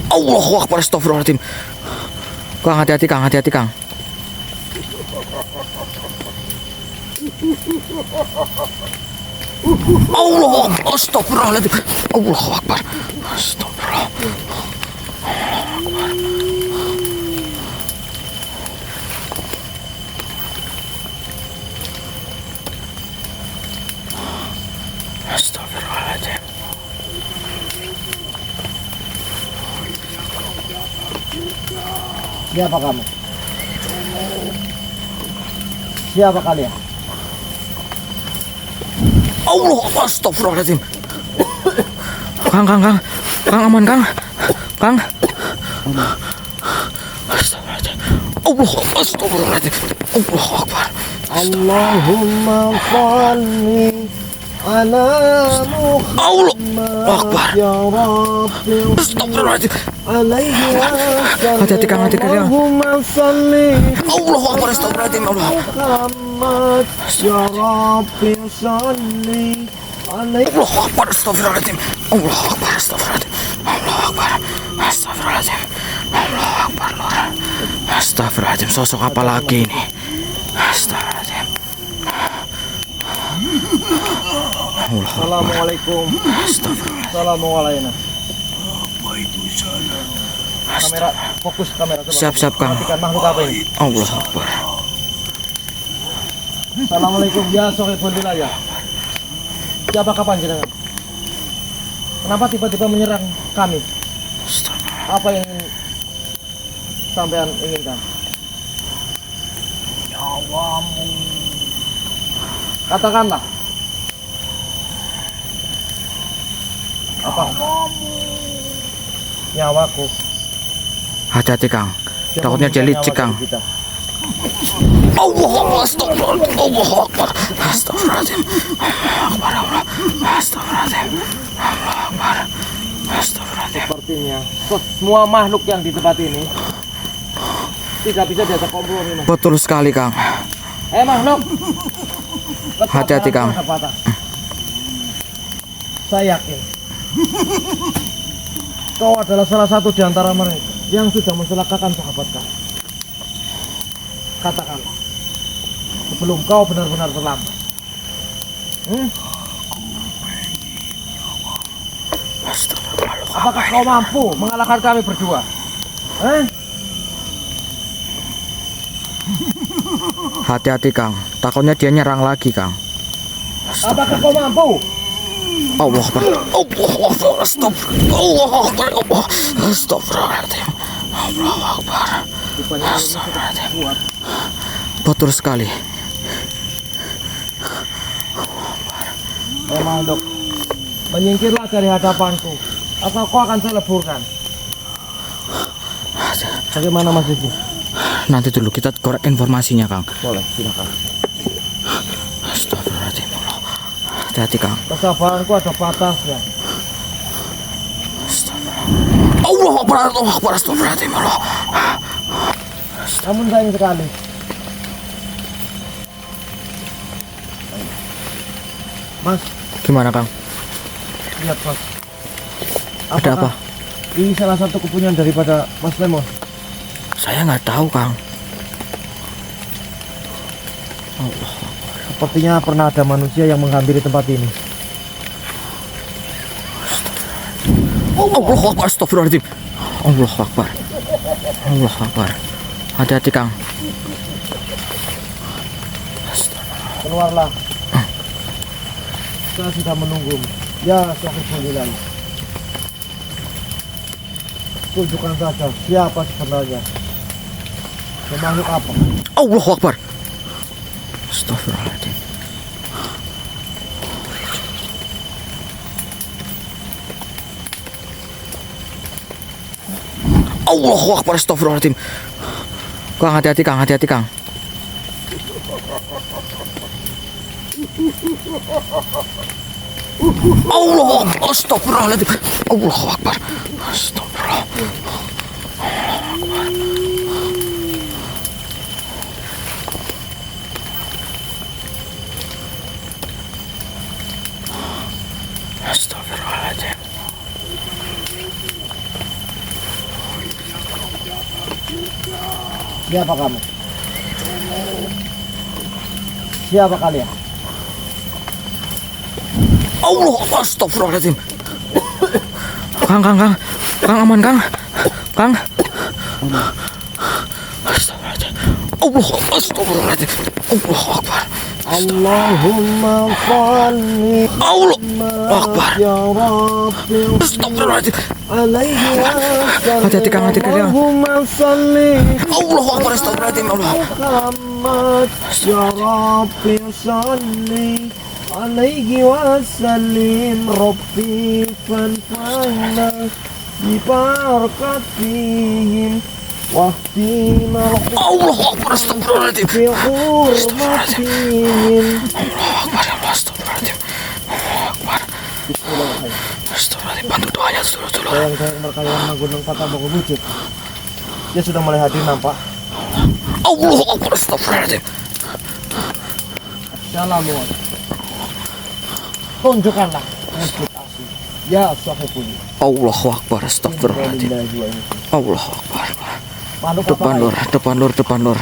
Allahu Akbar, astagfirullahaladzim. Kang, hati-hati Kang, hati-hati Kang. Allahu Akbar, astagfirullahaladzim. Allahu Akbar, astagfirullah. Astagfirullahaladzim. Siapa kamu? Siapa kalian? Allah, astagfirullahaladzim. Kang, aman Kang. Astagfirullahaladzim. Allah, astagfirullahaladzim. Allahu Akbar. Allahumma shalli ala Muhammad Akbar. ya Rabbi Astagfirullahaladzim. alaihi wasallam. Hati-hati Kang, hati-hati Kang. Allahumma shalli Allahu Akbar, astagfirullahaladzim. Allah. Muhammad ya Rabbi shalli alaihi. Allahu Akbar, astagfirullahaladzim. Allahu Akbar, astagfirullahaladzim. Allahu Akbar, astagfirullahaladzim. Allahu Akbar, Lord. Astagfirullahaladzim, sosok apa lagi ini? Astagfirullahaladzim. Assalamualaikum. Astagfirullahaladzim. Assalamualaikum. Kamera, fokus kamera. Coba. Siap Kang. Perhatikan makhluk apa ini? Allahu Akbar. Assalamualaikum ya sohibul wilayah. Siapakah panjenengan? Kenapa tiba-tiba menyerang kami? Astagfirullah. Apa yang sampean inginkan? Nyawamu. Katakanlah. Apa? Nyawaku. Hati-hati Kang. Takutnya dia licik Kang. Kita. Allahu Akbar, astagfirullahaladzim. Allahu Akbar, astagfirullahaladzim. Allahu Akbar, Allah. Astagfirullahaladzim. Allahu Akbar, astagfirullahaladzim. Sepertinya semua makhluk yang di tempat ini tidak bisa diajak kompromi, Mas. Betul sekali Kang. Makhluk. Hati-hati, Kang. Saya yakin kau adalah salah satu di antara mereka yang sudah mencelakakan sahabat kau. Katakanlah sebelum kau benar-benar terlambat. Apakah kau mampu mengalahkan kami berdua? Hati-hati Kang. Takutnya dia nyerang lagi Kang. Apakah kau mampu? Allah Akbar. Allahu Akbar. Astagfirullah. Allahu Akbar. Allah. Astagfirullahaladzim. Allahu Akbar. Astagfirullahaladzim. Betul sekali. Makhluk, menyingkirlah dari hadapanku atau kau akan saya leburkan. Bagaimana Mas Diki? Nanti dulu kita korek informasinya Kang. Boleh, silakan. Astagfirullahaladzim. Allah. Hati-hati Kang. Kesabaranku ada batasnya. Allahu Akbar. Allahu Akbar. Astagfirullahaladzim. Allah. Namun sayang sekali, Mas, Gimana Kang? lihat Mas. Ada apa? Ini salah satu kepunyaan daripada Mas Lemon. Saya nggak tahu Kang. Allah. Sepertinya pernah ada manusia yang menghampiri tempat ini. Allahu Akbar. Astagfirullahaladzim. Allahu Akbar. Allahu Akbar. Hati-hati Kang. Keluarlah. Saya sudah menunggu. Ya, Alhamdulillah. Tunjukkan saja siapa sebenarnya. Makhluk apa? Allahu Akbar. Astagfirullahaladzim. Allahu Akbar. Astagfirullahaladzim. Kang, hati-hati Kang, hati-hati Kang. Allahu Akbar. Astagfirullahaladzim. Allahu Akbar. Astagfirullah. Astagfirullahaladzim. Siapa kamu? Siapa kalian? Allah, astagfirullahaladzim. Kang, aman Kang. Astagfirullahaladzim. Allah, astagfirullahaladzim. Allah Akbar. Allahumma salli Allah Akbar. ya Rabbi Astagfirullahaladzim. alaihi wasallam. Hati-hati Kang, hati-hati Kang. Allahumma salli Allah Akbar, astagfirullahaladzim. Allah. Muhammad ya Rabbi salli alaihi wasallim Rabbi fanfa'na bibarakatihim wahdina Allah Akbar, astagfirullahaladzim. bi hurmatihim. Allah Akbar, ya Allah, astagfirullahaladzim. Allah Akbar. Astagfirullahaladzim, bantu doanya dulu. Sayang berkalian Gunung Patabogo Bucit. Dia sudah mulai hadir nampak. Allah Akbar, astagfirullahaladzim. Assalamualaikum. Tunjukkanlah masjid asli. Ya sahibul. Allahu Akbar, astagfirullahaladzim. Allahu Akbar. Makhluk Depan apa lur.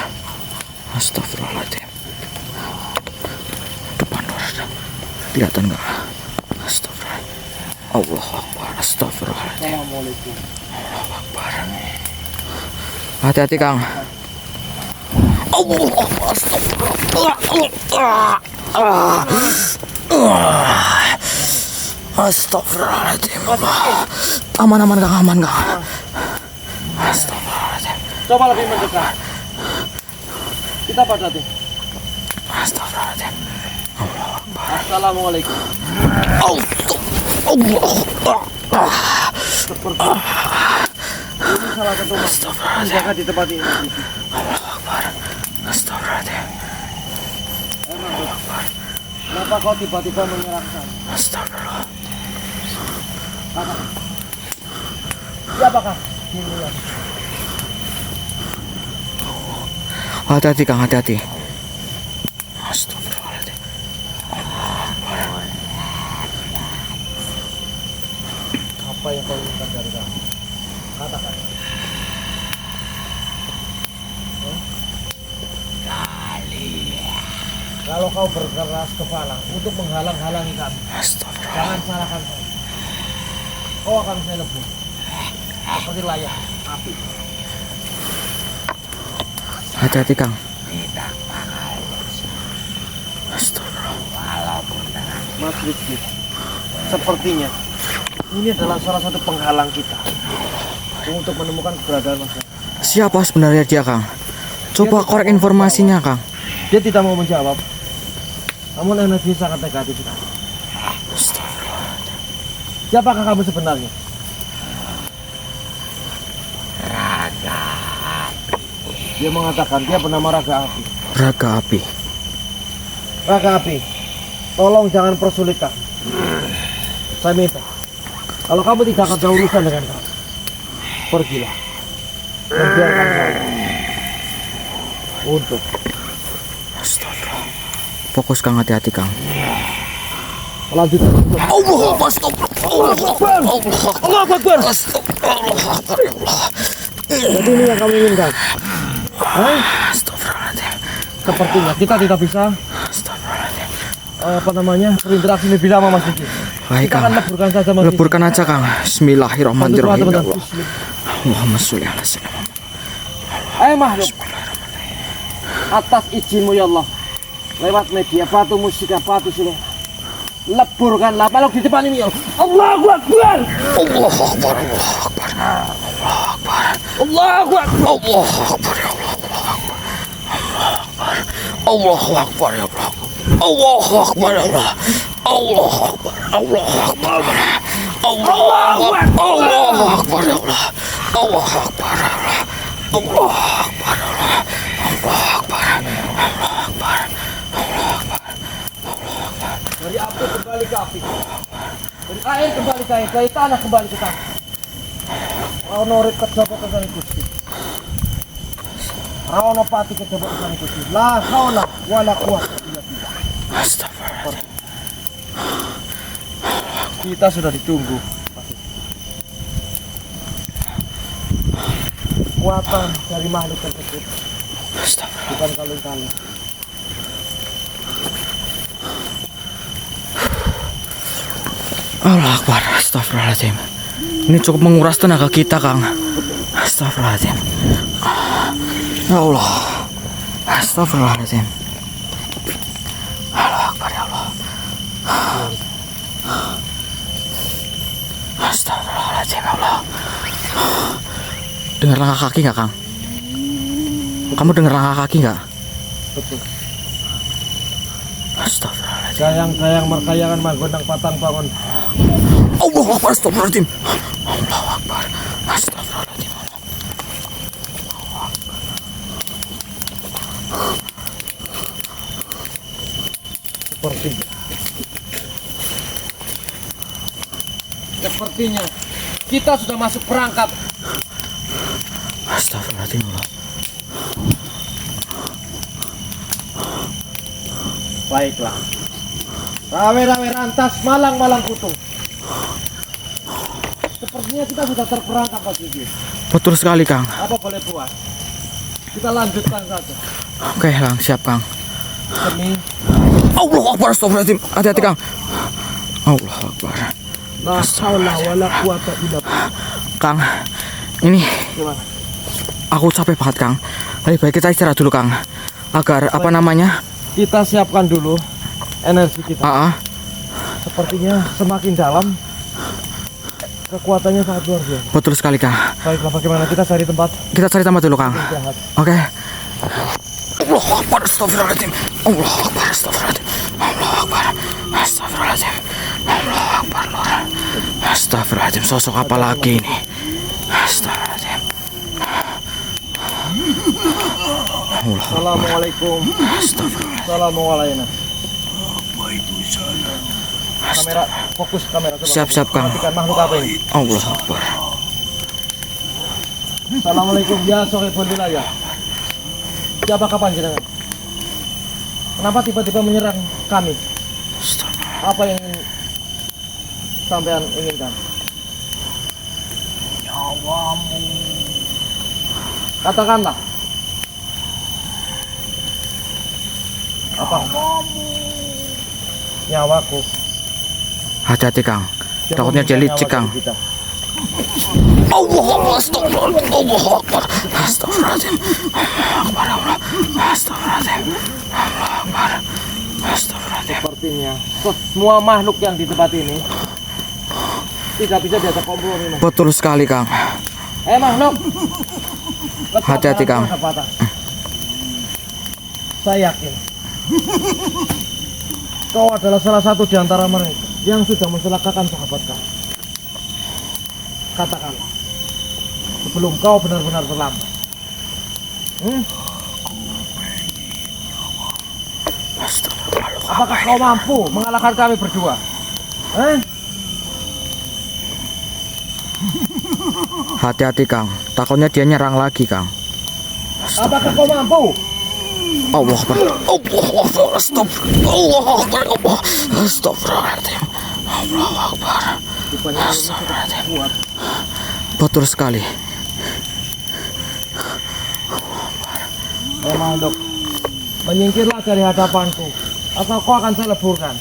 Astagfirullahaladzim. Depan lur. Kelihatan nggak? Astagfirullahaladzim. Allahu Akbar, astagfirullahaladzim. Assalamualaikum. Allahu Akbar. Hati-hati Kang. Allahu Akbar, astagfirullah. Astagfirullahaladzim. Aman Kang. Astagfirullahaladzim. Coba lebih mendekat. Kita padati. Astagfirullahaladzim. Assalamualaikum. Seperti ini salah satu Astagfirullahaladzim. menjaga di tempat ini. Allahu Akbar. Astagfirullahaladzim. Kenapa kau tiba-tiba menyerang saya? Astagfirullah. Siapakah? Ini ya. Hati-hati Kang, hati-hati. Astagfirullahaladzim. Apa yang kau inginkan dari kami? Katakan. Kalau kau berkeras kepala untuk menghalang-halangi kami, Astagfirullah. jangan salahkan saya. Kau akan saya lebur seperti layak api. Hati-hati Kang. Astagfirullah. Mas Rizky, sepertinya ini adalah salah satu penghalang kita untuk menemukan keberadaan Mas. Siapa sebenarnya dia Kang? Coba korek informasinya Kang. Dia tidak mau menjawab. Namun energi sangat negatif. Astagfirullah. Siapakah kamu sebenarnya? Dia mengatakan dia bernama Raga Api. Raga Api. Raga Api, tolong jangan persulit kami. Saya minta, kalau kamu tidak akan ada urusan dengan kami, pergilah dan biarkan saya untuk Astagfirullah. Fokus Kang, hati-hati Kang. melanjutkan. Allah Akbar. Astagfirullah. Allah Akbar. Astagfirullah. Ya Allah. Jadi ini yang kamu inginkan. Hah? Astagfirullahaladzim. Sepertinya kita tidak bisa Astagfirullahaladzim. berinteraksi lebih lama Mas Diki. Baik Kita akan Kang. leburkan saja Mas Diki. Leburkan aja Kang. Bismillahirrahmanirrahim. Ya Teman-teman. Allah. Allahumma sholli ala sayyidina Ayo makhluk, atas izinmu ya Allah, lewat media Batu Musika Batu Sule, leburkanlah makhluk di depan ini ya Allah. Allahu Akbar. Allahu Akbar. Allahu Akbar. Allahu Akbar. Allahu Akbar. Ya Allah. Allahu Akbar. Ya Allah. Allahu Akbar. Ya Allah. Allahu Akbar. Allahu Akbar. Allahu Akbar. Allahu Akbar. Ya Allah. Allahu Akbar. Ya Allah. Allahu Akbar. Ya Allah. Allahu Akbar. Allahu Akbar. Dari api kembali ke api, dari air kembali ke air, dari tanah kembali ke tanah. Rawono kejabot kesana Gusti. Rawono pati kejabot kesana Gusti. La haula wala quwwata illa billah. Astagfirullah. Kita sudah ditunggu. Kekuatan dari makhluk tersebut Astagfirullah. bukan kaleng-kaleng. Allah Akbar. Astagfirullahaladzim. Ini cukup menguras tenaga kita, Kang. Astagfirullahaladzim. Ya Allah. Astagfirullahaladzim. Allah Akbar, ya Allah. Astagfirullahaladzim, ya Allah. Dengar langkah kaki nggak, Kang? Kamu dengar langkah kaki nggak? Betul. Astagfirullahaladzim. Kayang-kayang merkayangan manggonang patang bangun. Allah Akbar. Astagfirullahaladzim. Allah Akbar. Astagfirullahaladzim. Sepertinya kita sudah masuk perangkap. Astagfirullahaladzim. Baiklah. Rawe-rawe rantas malang-malang kutu. Sepertinya kita sudah terperangkap, Pak Gigi. Betul sekali, Kang. Apa boleh buat? Kita lanjutkan saja. Oke, Kang. Siap, Kang. Demi Allah Akbar. Astagfirullahaladzim. Hati-hati, Kang. Allah Akbar. la haula wala quwata illa billah. Kang, ini Gimana? aku capek banget, Kang. Lebih baik kita istirahat dulu, Kang. Agar apa namanya? Kita siapkan dulu energi kita. Sepertinya semakin dalam kekuatannya sangat luar biasa. Betul sekali, Kang. Baiklah, bagaimana kita cari tempat Kita cari tempat dulu, Kang. istirahat. Oke. Allah Akbar. Astagfirullahaladzim. Allah Akbar. Astagfirullahaladzim. Allah Akbar. Astagfirullahaladzim. Allah Akbar, Lord. Astagfirullahaladzim. Sosok apa lagi ini? Astagfirullahaladzim. Allah Akbar. Assalamualaikum. Astagfirullah. Assalamualaikum. Kamera, fokus kamera. Coba. Siap-siap, Kang. Perhatikan makhluk apa ini? Allah Akbar. Assalamualaikum ya sohibul wilayah. Siapa kapan jenengan? Kenapa tiba-tiba menyerang kami? Astagfirullah. Apa yang sampean inginkan? Nyawamu. Katakanlah. Apa? Nyawaku. Hati-hati, Kang. Siapa Takutnya dia meminta licik, nyawa Kang. dari kita? Allah Akbar. Astagfirullahaladzim. Allah Akbar. Astagfirullahaladzim. Allah Akbar. Allah. Astagfirullahaladzim. Allah Akbar. Astagfirullahaladzim. Sepertinya semua makhluk yang di tempat ini tidak bisa diajak kompromi, Mas. Betul sekali, Kang. Makhluk. Hati-hati, Kang. Kesabaranmu ada batas. Saya yakin kau adalah salah satu di antara mereka yang sudah mencelakakan sahabat kau. Katakanlah sebelum kau benar-benar terlambat. Astagfirullah. Apakah kau mampu mengalahkan kami berdua? Hati-hati, Kang. Takutnya dia nyerang lagi, Kang. Apakah kau mampu? Allah Akbar. Allah Akbar. Astagfirullah. Allah Akbar. Allah. Astagfirullahaladzim. Allah Akbar. Astagfirullahaladzim. Kuat. Betul sekali. Makhluk, menyingkirlah dari hadapanku atau kau akan saya leburkan.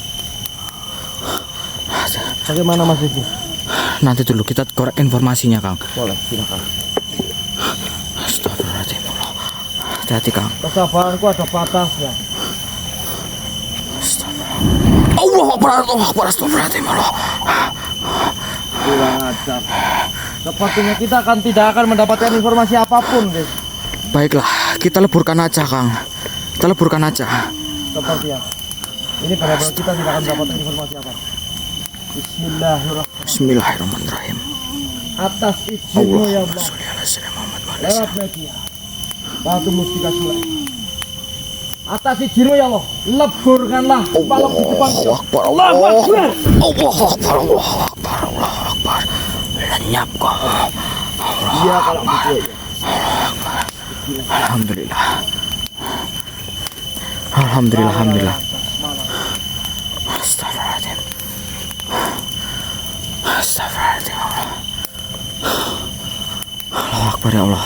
Bagaimana, Mas Diki? Nanti dulu kita korek informasinya, Kang. Boleh, silakan. Astagfirullahaladzim. Allah. Hati-hati, Kang. Kesabaranku ada batasnya. Astagfirullah. Allah Akbar. Allah Akbar. Astagfirullahaladzim. Allah. Kurang ajar. Sepertinya kita tidak akan mendapatkan informasi apapun, Des. Baiklah, kita leburkan aja, Kang. Kita leburkan aja. Seperti yang ini benar-benar kita tidak akan mendapatkan informasi apa. Bismillahirrahmanirrahim. Bismillahirrahmanirrahim. Atas izinmu ya Allah, Sholli ala sayyidina Muhammad wa ala lewat media Batu Mustika Sulai. Atas izinmu ya Allah, leburkanlah balok di depan. Allahu Akbar. Allahu Akbar. Allahu Akbar. Allahu Akbar. Allahu Akbar. Lenyap kau. Iya kalau gitu ya. Alhamdulillah. Alhamdulillah. Alhamdulillah. Astagfirullahaladzim. Astagfirullahaladzim. Allahu Akbar, ya Allah.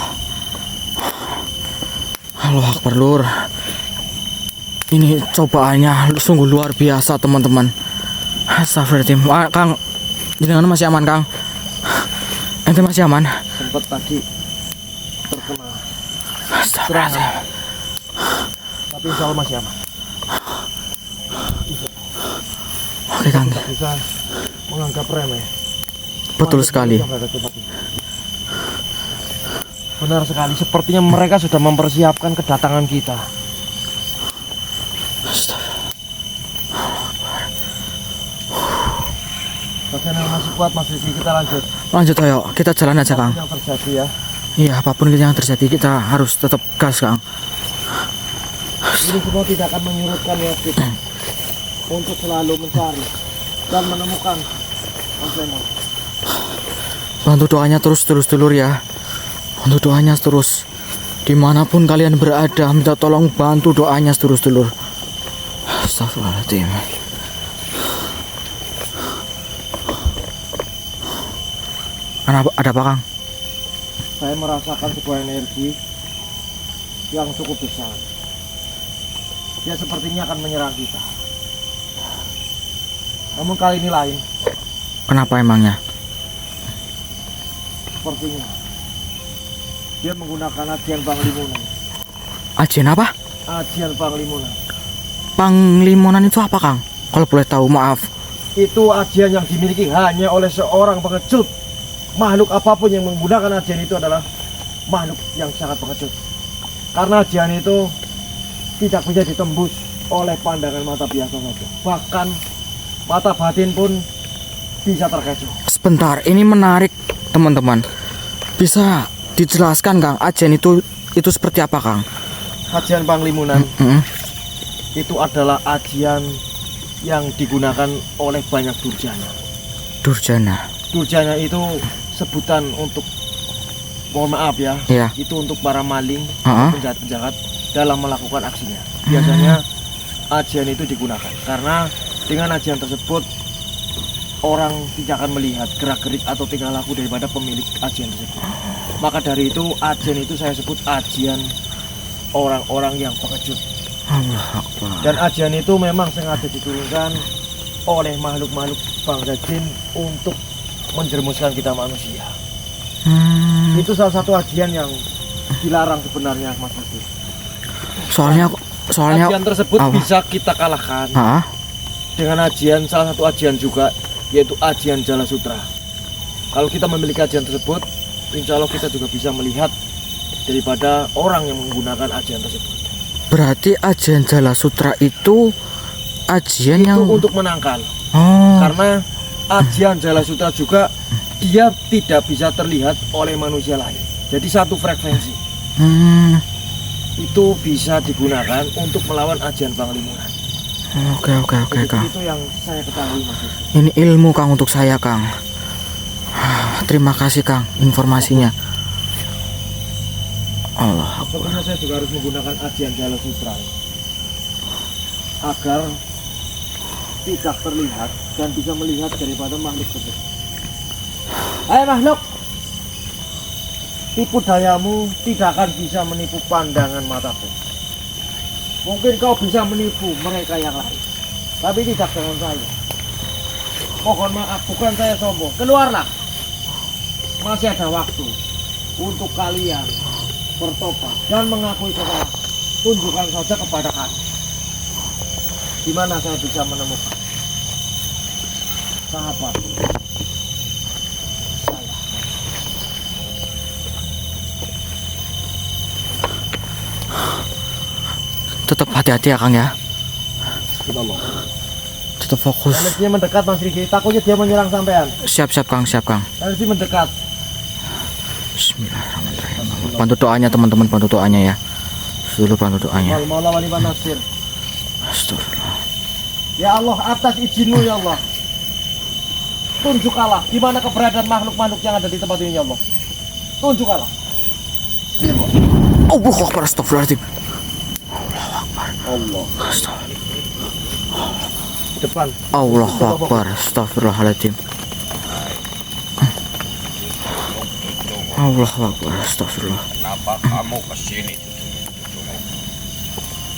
Allah Akbar lur. Ini cobaannya sungguh luar biasa teman-teman. Astagfirullahaladzim. Kang, jenengan masih aman Kang? Ente masih aman? Sempat tadi terkena Astagfirullahaladzim. tapi insya Allah masih aman. Oke Kang. Tidak bisa menganggap remeh. Betul sekali. Benar sekali, sepertinya mereka sudah mempersiapkan kedatangan kita. Bagaimana masih kuat Mas Rizky, kita lanjut. Lanjut ayo, kita jalan aja Kang. Yang terjadi ya. Iya, apapun yang terjadi kita harus tetap gas Kang. Ini semua tidak akan menyurutkan niat kita untuk selalu mencari dan menemukan Mas Lemon. Bantu doanya terus dulur ya. Bantu doanya terus. Dimanapun kalian berada, minta tolong bantu doanya terus dulur. Astagfirullahaladzim. Ada apa Kang? Saya merasakan sebuah energi yang cukup besar. Dia sepertinya akan menyerang kita. Namun kali ini lain. Kenapa emangnya? Sepertinya dia menggunakan ajian Panglimunan. Ajian apa? Ajian Panglimunan. Panglimonan itu apa Kang? Kalau boleh tahu, maaf. Itu ajian yang dimiliki hanya oleh seorang pengecut. Makhluk apapun yang menggunakan ajian itu adalah makhluk yang sangat pengecut. Karena ajian itu tidak bisa ditembus oleh pandangan mata biasa saja. Bahkan mata batin pun bisa terkecoh. Sebentar, ini menarik teman-teman. Bisa dijelaskan Kang, ajian itu seperti apa Kang? Ajian Panglimunan itu adalah ajian yang digunakan oleh banyak durjana. Durjana. Durjana itu sebutan untuk, mohon maaf ya, Iya. itu untuk para maling, Uh-uh. penjahat-penjahat dalam melakukan aksinya. Biasanya ajian itu digunakan karena dengan ajian tersebut orang tidak akan melihat gerak-gerik atau tingkah laku daripada pemilik ajian tersebut. Maka dari itu ajian itu saya sebut ajian orang-orang yang pengecut. Allah Akbar. Dan ajian itu memang sengaja diturunkan oleh makhluk-makhluk bangsa jin untuk menjerumuskan kita manusia. Itu salah satu ajian yang dilarang sebenarnya Mas Budi. Soalnya Ajian tersebut apa? bisa kita kalahkan dengan ajian, salah satu ajian juga, yaitu ajian Jala Sutra. Kalau kita memiliki ajian tersebut, insya Allah kita juga bisa melihat daripada orang yang menggunakan ajian tersebut. Berarti ajian Jala Sutra itu ajian Itu yang untuk menangkal. Oh. Karena ajian Jala Sutra juga dia tidak bisa terlihat oleh manusia lain. Jadi satu frekuensi. Itu bisa digunakan untuk melawan ajian Panglimunan. Oke Jadi Kang. itu yang saya ketahui Mas. Ini ilmu Kang untuk saya Kang. Terima kasih Kang informasinya. Allah. Sebenarnya saya juga harus menggunakan ajian Jala Sutra agar tidak terlihat dan bisa melihat daripada makhluk tersebut. Hai makhluk, tipu dayamu tidak akan bisa menipu pandangan mataku. Mungkin kau bisa menipu mereka yang lain, tapi tidak dengan saya. Mohon maaf, bukan saya sombong. Keluarlah. Masih ada waktu untuk kalian bertobat dan mengakui kesalahan. Tunjukkan saja kepada kami di mana saya bisa menemukan sahabat saya. Tetap hati-hati ya Kang ya. Tetap fokus. Energinya mendekat Mas Riki, takutnya dia menyerang sampean. Siap Kang. Energi mendekat. Bismillahirrahmanirrahim. Bantu doanya teman-teman, bantu doanya ya. Dulu bantu doanya. Wal maula wal iman nasir. Astagfirullah. Ya Allah, atas izinmu ya Allah, tunjukkanlah di mana keberadaan makhluk-makhluk yang ada di tempat ini ya Allah. Tunjukkanlah. Allahu Akbar, astagfirullahaladzim. Allah. Depan. Allahu Akbar, astagfirullahaladzim. Allahu Akbar, astagfirullah. Kenapa kamu kesini?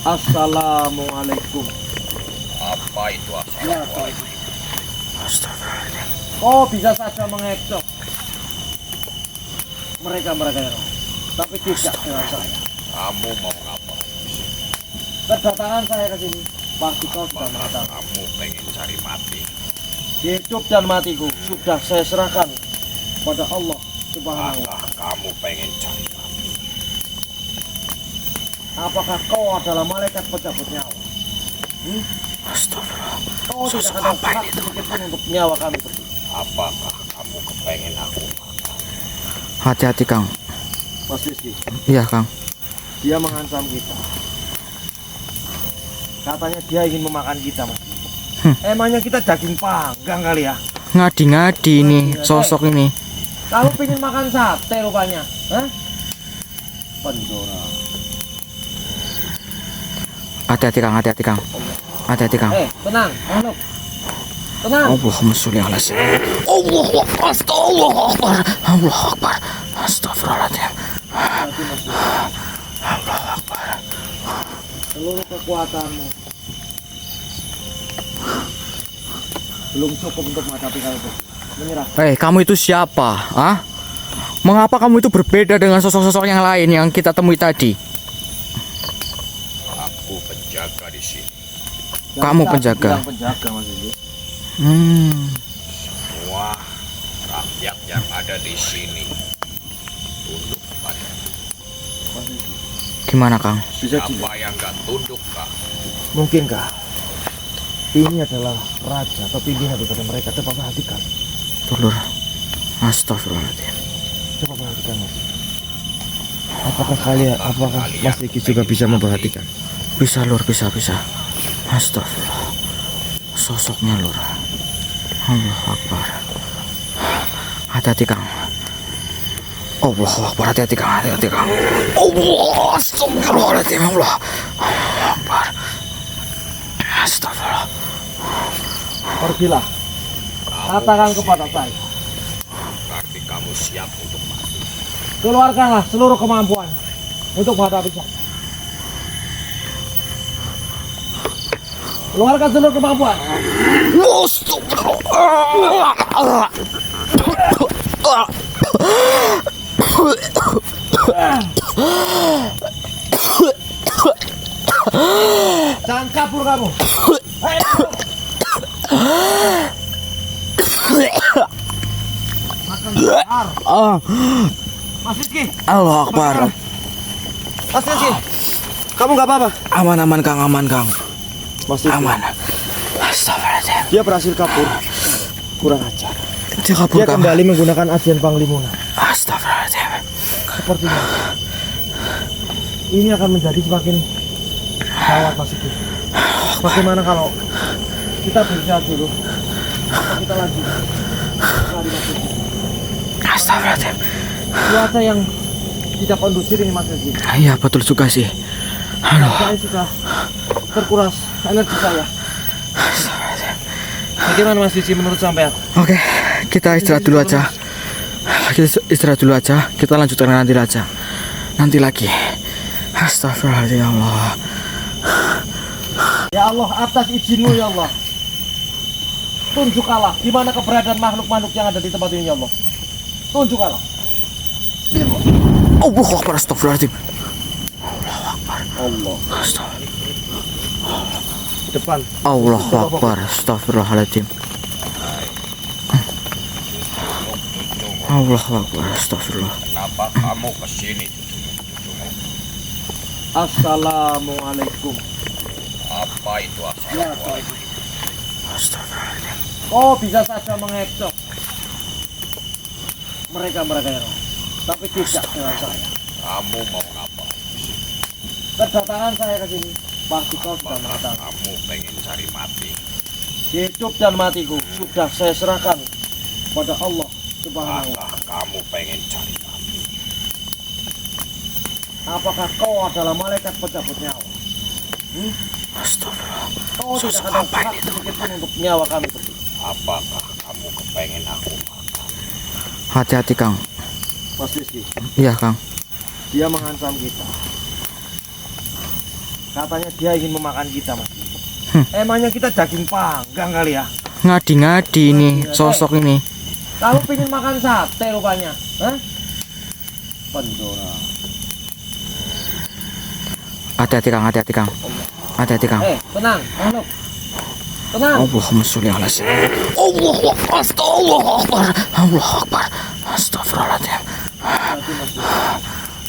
Assalamualaikum. Apa itu assalamualaikum? Astagfirullahaladzim. Oh, bisa saja mengecoh mereka yang lain, tapi tidak dengan saya. Kamu mau apa? Kedatangan saya ke sini pasti kau sudah mengetahui. Kamu pengen cari mati. Hidup dan matiku sudah saya serahkan pada Allah Subhanahu wa Apakah kamu pengen cari mati? Apakah kau adalah malaikat pencabut nyawa? Astagfirullah. Kau tidak Sosok ada apa hak ini, sedikit pun untuk nyawa kami berdua. Apakah kamu kepengen aku makan? Hati-hati Kang. Mas Rizky, Iya Kang. dia mengancam kita. Katanya dia ingin memakan kita, Mas. Emangnya kita daging panggang kali ya? Ngadi-ngadi ini sosok ini. Kamu pengen makan sate rupanya, hah? Penjora. Hati-hati Kang, hati-hati Kang. Hati-hati Kang. Tenang, makhluk. Tenang. Allahumma sholli ala sayyidina. Allahu Akbar. Allahu Akbar. Allahu Akbar. Astagfirullahaladzim. Allahu Akbar. Seluruh kekuatanmu belum cukup untuk menghadapi kali itu. Menyerah. Kamu itu siapa? Ah? Mengapa kamu itu berbeda dengan sosok-sosok yang lain yang kita temui tadi? Aku penjaga di sini. Kamu penjaga. Penjaga Mas Rizky. Semua rakyat yang ada di sini tunduk pada. Mas Rizky. Gimana Kang? Bisa Siapa yang gak tunduk kah? Mungkinkah ini adalah raja atau pimpinan daripada mereka? Coba perhatikan. Dulur. Astagfirullahaladzim. Coba perhatikan Mas. Apakah Mas Rizky juga bisa memperhatikan? Bisa Lur, bisa. Astagfirullah. Sosoknya Lur. Allahu Akbar. Hati-hati Kang. Allahu Akbar, hati-hati Kang. Allah, astagfirullahaladzim. Allah Akbar. Astagfirullah. Pergilah. Katakan kepada saya. Berarti kamu siap untuk mati. Keluarkanlah seluruh kemampuan untuk menghadapi saya. Keluarkan seluruh kemampuan. Jangan kabur kamu. Makan besar. Mas Rizky. Allahu Akbar. Mas Rizky. Kamu nggak apa-apa? Aman Kang, aman Kang. Mas Rizky. Aman. Astagfirullahaladzim. Dia berhasil kabur. Kurang ajar. Dia kabur Dia Kang. kembali menggunakan ajian Panglimuna. Astagfirullahaladzim. Sepertinya ini akan menjadi semakin gawat Mas Rizky. Bagaimana kalau kita beristirahat dulu? Atau kita lanjut? Mari Mas Rizky. Astagfirullahaladzim. Cuaca yang tidak kondusif ini Mas Rizky. Iya betul juga sih. Aduh. Saya sudah terkuras energi saya. Astagfirullahaladzim. Bagaimana Mas Rizky menurut sampean? Oke, kita istirahat dulu aja. Kita istirahat dulu aja. Kita lanjutkan nanti aja. Nanti lagi. Astagfirullahaladzim ya Allah. Ya Allah, atas izin-Mu ya Allah. Tunjukkanlah di mana keberadaan makhluk-makhluk yang ada di tempat ini ya Allah. Tunjukkanlah. Allahu Akbar, astagfirullahaladzim. Allah. Astagfirullah. Depan. Allahu Akbar, astagfirullahaladzim. Allahu Akbar, astagfirullah. Kenapa kamu kesini, cucumu? Assalamualaikum. Apa itu assalamualaikum? Astagfirullahaladzim. Oh, bisa saja mengecoh mereka yang lain, tapi tidak dengan saya. Kamu mau apa? Kedatangan saya ke sini pasti kau sudah Apakah mengetahui. kamu pengen cari mati? Hidup dan matiku sudah saya serahkan pada Allah Subhanahu wa Apakah kamu pengen cari mati? Apakah kau adalah malaikat pencabut nyawa? Astagfirullah. Kau tidak Sosok ada apa hak ini, sedikit pun untuk nyawa kami berdua. Apakah kamu kepengen aku makan? Hati-hati Kang. Mas Rizky, Iya Kang. dia mengancam kita. Katanya dia ingin memakan kita, Mas. Emangnya kita daging panggang kali ya? Ngadi-ngadi ini sosok ini. Kamu pengen makan sate rupanya, hah? Pendora. Hati-hati Kang, hati-hati Kang. Hati-hati Kang. Tenang, makhluk. Tenang. Allahumma sholli ala sayyidina. Allahu akbar. Allahu akbar. Allahu akbar. Astagfirullahaladzim.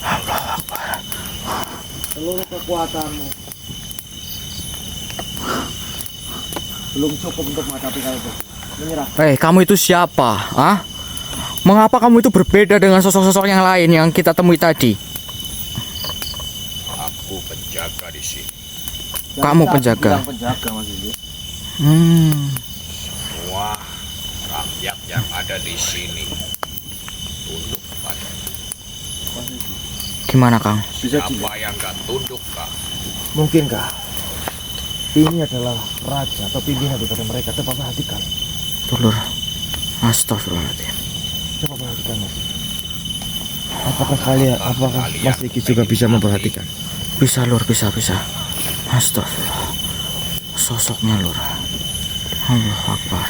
Allahu akbar. Seluruh kekuatanmu belum cukup untuk menghadapi kali itu. Menyerah. Kamu itu siapa? Ah? Mengapa kamu itu berbeda dengan sosok-sosok yang lain yang kita temui tadi? Aku penjaga di sini. Kamu penjaga. Penjaga Mas Indi. Semua rakyat yang ada di sini tunduk pada. Gimana Kang? Siapa yang gak tunduk, Kak? Mungkinkah ini adalah raja atau pimpinan daripada mereka? Coba perhatikan. Dulur. Astagfirullahaladzim. Coba perhatikan Mas. Apakah Mas Riki juga bisa memperhatikan? Bisa Lur, bisa. Astagfirullah. Sosoknya Lur. Allahu akbar.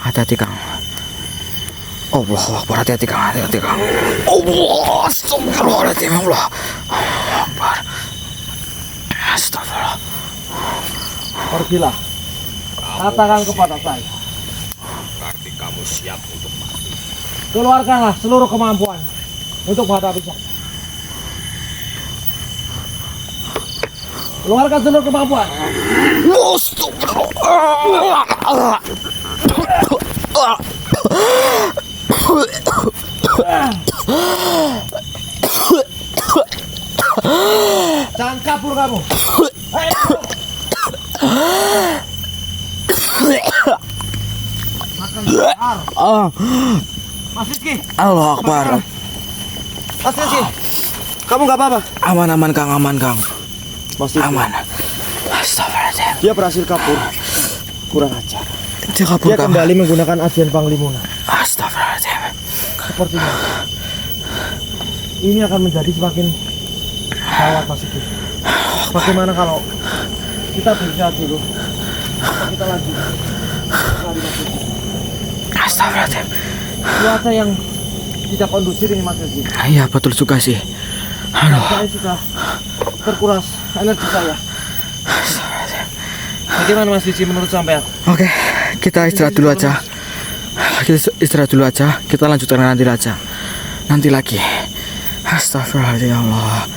Hati-hati Kang. Allahu akbar, hati-hati Kang. Allah, astagfirullahaladzim. Allah akbar. Astagfirullah. Pergilah. Katakan kepada saya. Berarti kamu siap untuk mati. Keluarkanlah seluruh kemampuan untuk menghadapi saya. Keluarkan seluruh kemampuan. Jangan kabur kamu. Makan Mas Rizky. Allahu akbar. Mas Rizky. Kamu nggak apa-apa? Aman Kang, aman Kang. Mas Rizky. Aman. Astagfirullahaladzim. Dia berhasil kabur. Kurang ajar. Dia kabur Dia Kang. kembali menggunakan ajian Panglimuna. Astagfirullahaladzim. Sepertinya ini akan menjadi semakin gawat Mas Rizky. Bagaimana kalau kita beristirahat dulu? Kita lanjut. Astagfirullahaladzim. Cuaca yang tidak kondusif ini Mas Rizky. Iya betul juga sih. Aduh. Saya sudah terkuras energi saya. Bagaimana Mas Rizky menurut sampean? Oke, kita istirahat dulu aja. Kita lanjutkan nanti aja. Nanti lagi. Astagfirullahaladzim ya Allah.